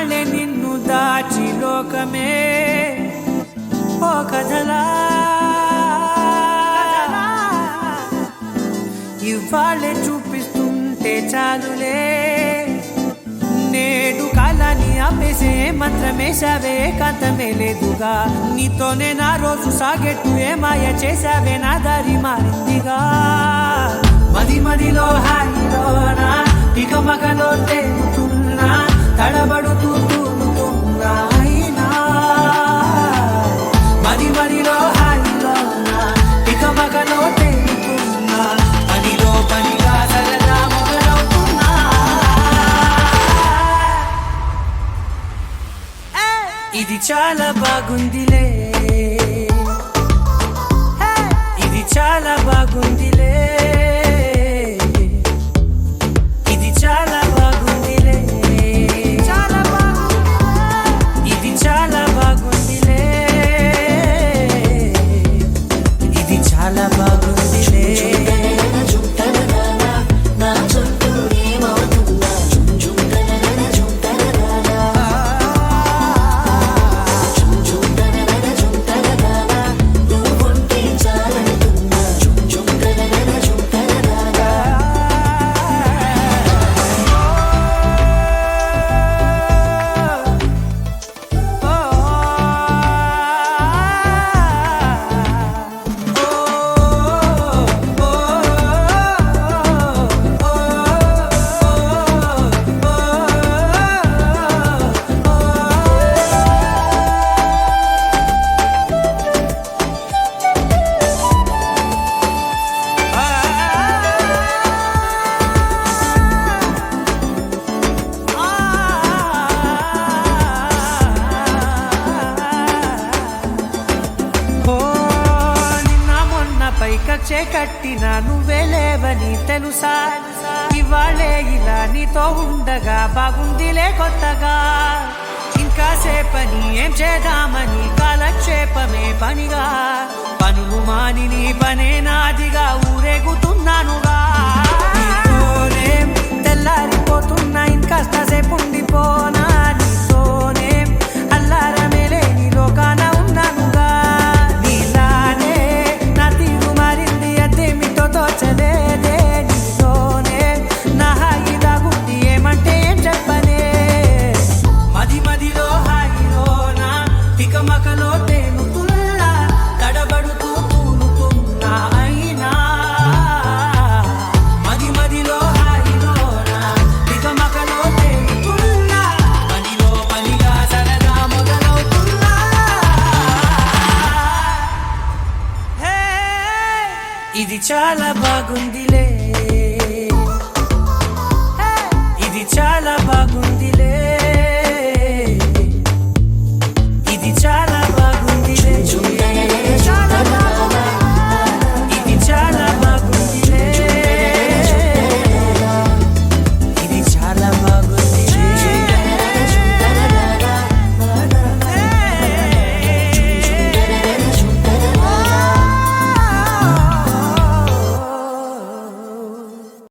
ఇన్నాళ్ళే నిన్ను దాచి లోకమే ఓ కథలా ఇవాళ్ళే చూపిస్తుంటే చాలులే నేడు కాలాన్ని ఆపేసే మంత్రమేశావే కాంతమే లేదుగా నీతోనే నా రోజు సాగెట్టు ఏ మాయ చేశావే నా దారి మారిందిగా మది మదిలో హాయిలోనా ఇక మగలో తేలుతున్నా తడబడుతూ తూలుతున్నా అయినా మది మదిలో హాయిలోనా ఇక మగలో తేలుతున్నా పనిలో పనిగా సరదా మొదలవుతున్నా ఇది చాలా బాగుందిలే ఇది చాలా బాగుందిలే కక్షే కట్టినా నువ్వే లేవని తెలుసా ఇవాళే ఇలా నీతో ఉండగా బాగుందిలే కొత్తగా ఇంకా సేపని ఏం చేద్దామని కాలక్షేపమే పనిగా పనులు మాని నీ పనే నాదిగా ఊరేగుతున్నానుగా తెల్లారిపోతున్నా ఇంకాస్త సేపు ఉండిపోనా నీతోనే అల్లారమే లేని లోకాన ఉన్నానుగా నీలానే నా తీరు మారింది అదేమిటో తోచలేదే నీతోనే నా హాయి దాగుంది ఏమంటే ఏం చెప్పనే మది మదిలో హాయిలోనా తికమకలో తేలుతున్నా తడబడుతూ తూలుతున్నా అయినా మది మదిలో హాయిలోనా తికమకలో తేలుతున్నా పనిలో పనిగా సరదా మొదలవుతున్నా ఇది చాలా బాగుంది